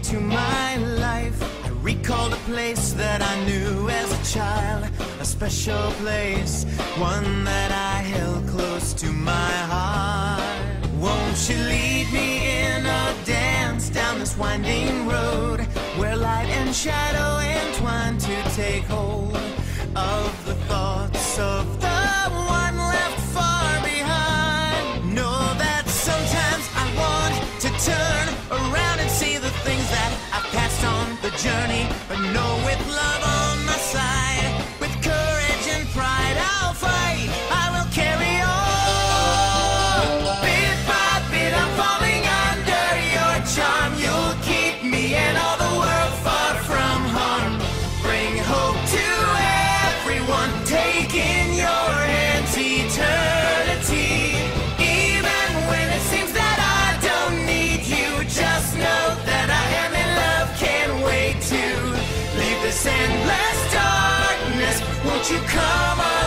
into my life. I recalled a place that I knew as a child, a special place, one that I held close to my heart. Won't you lead me in a dance down this winding road, where light and shadow entwine to take hold of the thoughts of the one left far behind. Know that sometimes I want to turn around and see the things that I've passed on the journey, but know with love on my side, with courage and pride I'll fight, I will carry on. Bit by bit I'm falling under your charm. You'll keep me and all the world far from harm. Bring hope to everyone, take in your hands eternity. Even when it seems that I don't need you, just know that I am in love, can't wait to leave this endless darkness. Won't you come on?